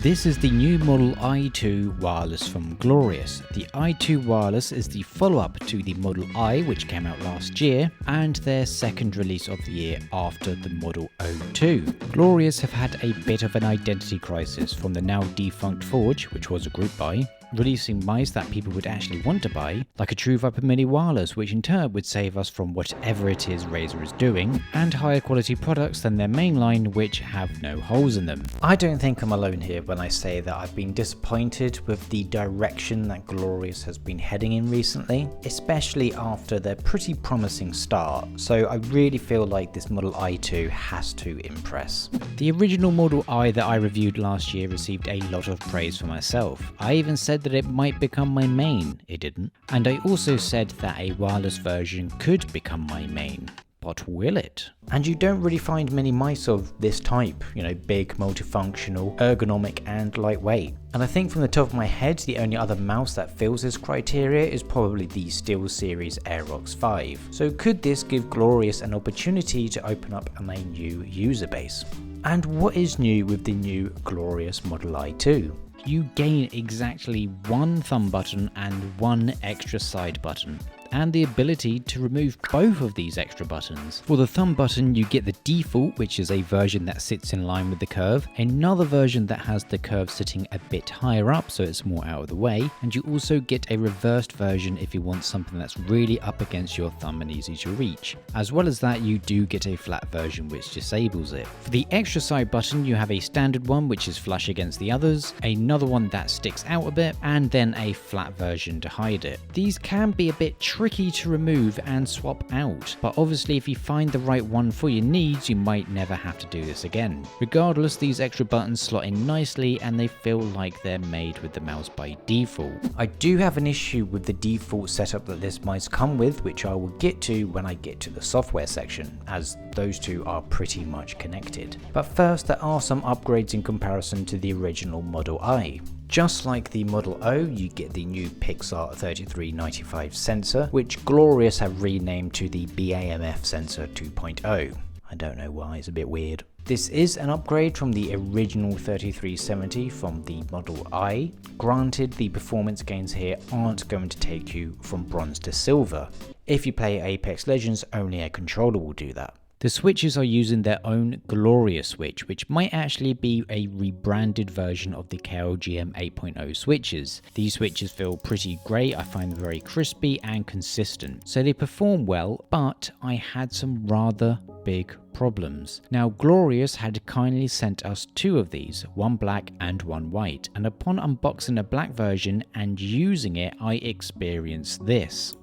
This is the new Model i2 wireless from Glorious. The i2 wireless is the follow-up to the Model I, which came out last year, and their second release of the year after the Model 02. Glorious have had a bit of an identity crisis from the now defunct Forge, which was a group buy, releasing mice that people would actually want to buy, like a True Viper Mini wireless, which in turn would save us from whatever it is Razer is doing, and higher quality products than their main line, which have no holes in them. I don't think I'm alone here when I say that I've been disappointed with the direction that Glorious has been heading in recently, especially after their pretty promising start, so I really feel like this Model i2 has to impress. The original Model I that I reviewed last year received a lot of praise for myself. I even said that it might become my main. It didn't. And I also said that a wireless version could become my main. But will it? And you don't really find many mice of this type, big, multifunctional, ergonomic and lightweight. And I think from the top of my head, the only other mouse that fills this criteria is probably the SteelSeries Aerox 5. So could this give Glorious an opportunity to open up a new user base? And what is new with the new Glorious Model i2? You gain exactly one thumb button and one extra side button, and the ability to remove both of these extra buttons. For the thumb button, you get the default, which is a version that sits in line with the curve, another version that has the curve sitting a bit higher up so it's more out of the way, and you also get a reversed version if you want something that's really up against your thumb and easy to reach. As well as that, you do get a flat version which disables it. For the extra side button, you have a standard one which is flush against the others, another one that sticks out a bit, and then a flat version to hide it. These can be a bit tricky to remove and swap out, but obviously if you find the right one for your needs, you might never have to do this again. Regardless, these extra buttons slot in nicely and they feel like they're made with the mouse by default. I do have an issue with the default setup that this mice come with, which I will get to when I get to the software section, as those two are pretty much connected. But first, there are some upgrades in comparison to the original Model I. Just like the Model O, you get the new Pixar 3395 sensor, which Glorious have renamed to the BAMF sensor 2.0. I don't know why, it's a bit weird. This is an upgrade from the original 3370 from the Model I. Granted, the performance gains here aren't going to take you from bronze to silver. If you play Apex Legends, only a controller will do that. The switches are using their own Glorious switch, which might actually be a rebranded version of the KLGM 8.0 switches. These switches feel pretty great, I find them very crispy and consistent, so they perform well, but I had some rather big problems. Now, Glorious had kindly sent us two of these, one black and one white, and upon unboxing the black version and using it, I experienced this.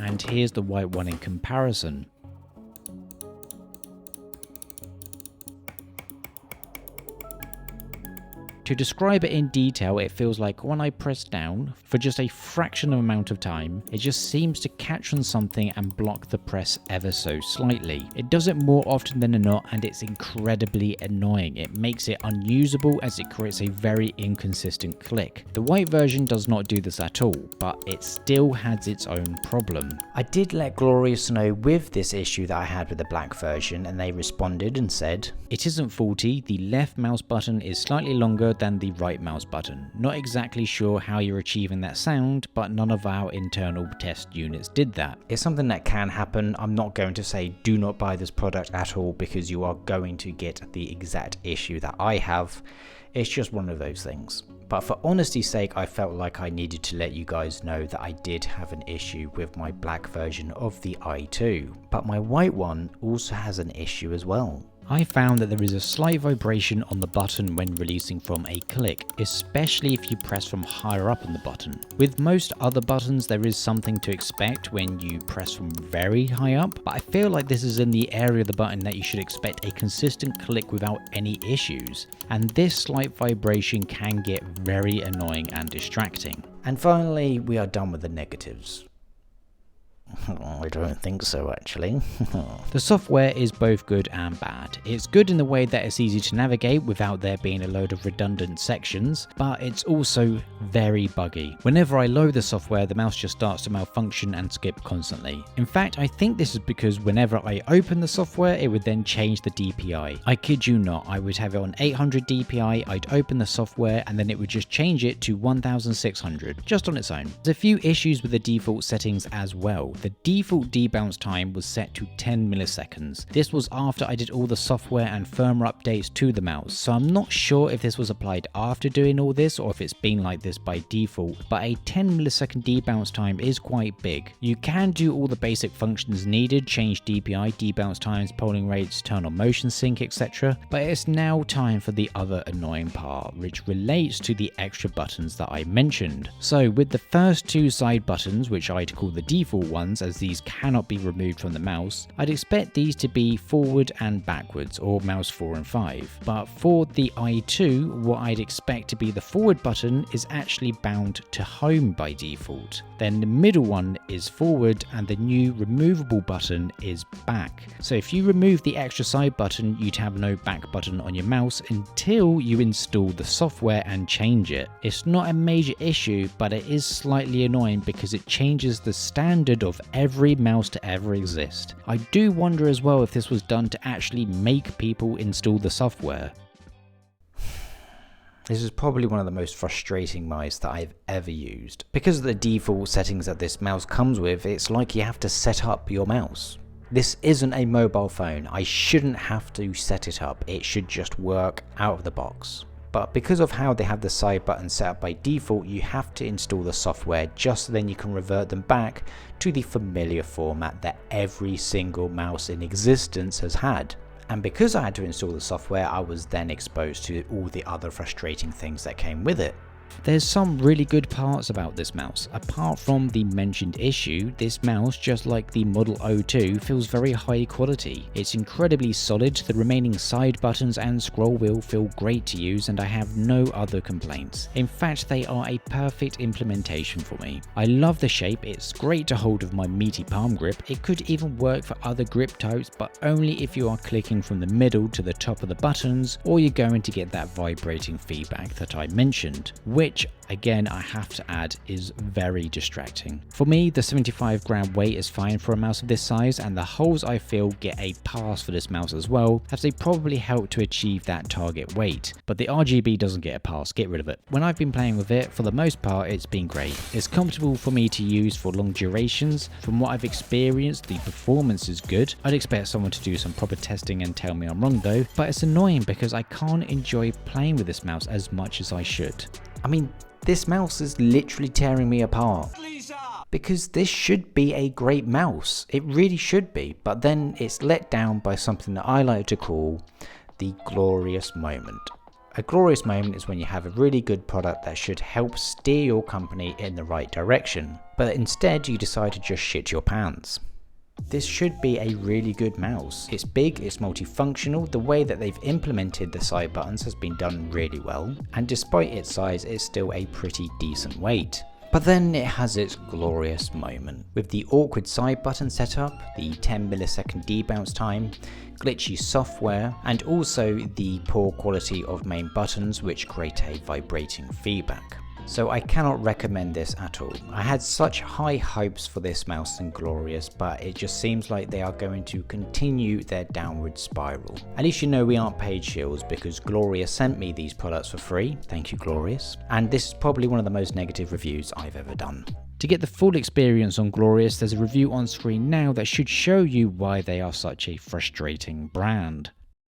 And here's the white one in comparison. To describe it in detail, it feels like when I press down for just a fraction of amount of time, it just seems to catch on something and block the press ever so slightly. It does it more often than not, and it's incredibly annoying. It makes it unusable as it creates a very inconsistent click. The white version does not do this at all, but it still has its own problem. I did let Glorious know with this issue that I had with the black version, and they responded and said, "It isn't faulty, the left mouse button is slightly longer than the right mouse button. Not exactly sure how you're achieving that sound, but none of our internal test units did that." It's something that can happen. I'm not going to say do not buy this product at all, because you are going to get the exact issue that I have. It's just one of those things. But for honesty's sake, I felt like I needed to let you guys know that I did have an issue with my black version of the i2. But my white one also has an issue as well. I found that there is a slight vibration on the button when releasing from a click, especially if you press from higher up on the button. With most other buttons, there is something to expect when you press from very high up, but I feel like this is in the area of the button that you should expect a consistent click without any issues, and this slight vibration can get very annoying and distracting. And finally, we are done with the negatives. I don't think so, actually. The software is both good and bad. It's good in the way that it's easy to navigate without there being a load of redundant sections, but it's also very buggy. Whenever I load the software, the mouse just starts to malfunction and skip constantly. In fact, I think this is because whenever I open the software, it would then change the DPI. I kid you not, I would have it on 800 DPI, I'd open the software, and then it would just change it to 1600, just on its own. There's a few issues with the default settings as well. The default debounce time was set to 10 milliseconds. This was after I did all the software and firmware updates to the mouse, so I'm not sure if this was applied after doing all this or if it's been like this by default, but a 10 millisecond debounce time is quite big. You can do all the basic functions needed, change DPI, debounce times, polling rates, turn on motion sync, etc. But it's now time for the other annoying part, which relates to the extra buttons that I mentioned. So with the first two side buttons, which I'd call the default ones as these cannot be removed from the mouse, I'd expect these to be forward and backwards, or mouse 4 and 5. But for the i2, what I'd expect to be the forward button is actually bound to home by default. Then the middle one is forward and the new removable button is back. So if you remove the extra side button, you'd have no back button on your mouse until you install the software and change it. It's not a major issue, but it is slightly annoying because it changes the standard of every mouse to ever exist. I do wonder as well if this was done to actually make people install the software. This is probably one of the most frustrating mice that I've ever used. Because of the default settings that this mouse comes with, it's like you have to set up your mouse. This isn't a mobile phone. I shouldn't have to set it up. It should just work out of the box. But because of how they have the side buttons set up by default, you have to install the software just so then you can revert them back to the familiar format that every single mouse in existence has had. And because I had to install the software, I was then exposed to all the other frustrating things that came with it. There's some really good parts about this mouse. Apart from the mentioned issue, this mouse, just like the Model 02, feels very high quality. It's incredibly solid, the remaining side buttons and scroll wheel feel great to use, and I have no other complaints. In fact, they are a perfect implementation for me. I love the shape, it's great to hold with my meaty palm grip. It could even work for other grip types, but only if you are clicking from the middle to the top of the buttons, or you're going to get that vibrating feedback that I mentioned, which again I have to add is very distracting. For me, the 75 gram weight is fine for a mouse of this size, and the holes I feel get a pass for this mouse as well, as they probably help to achieve that target weight. But the RGB doesn't get a pass, get rid of it. When I've been playing with it, for the most part it's been great. It's comfortable for me to use for long durations. From what I've experienced, the performance is good. I'd expect someone to do some proper testing and tell me I'm wrong though, but it's annoying because I can't enjoy playing with this mouse as much as I should. I mean, this mouse is literally tearing me apart. Because this should be a great mouse. It really should be. But then it's let down by something that I like to call the glorious moment. A glorious moment is when you have a really good product that should help steer your company in the right direction, but instead you decide to just shit your pants. This should be a really good mouse. It's big, it's multifunctional, the way that they've implemented the side buttons has been done really well, and despite its size, it's still a pretty decent weight. But then it has its glorious moment. With the awkward side button setup, the 10 millisecond debounce time, glitchy software, and also the poor quality of main buttons which create a vibrating feedback. So I cannot recommend this at all. I had such high hopes for this mouse and Glorious, but it just seems like they are going to continue their downward spiral. At least you know we aren't paid shills, because Glorious sent me these products for free. Thank you, Glorious. And this is probably one of the most negative reviews I've ever done. To get the full experience on Glorious, there's a review on screen now that should show you why they are such a frustrating brand.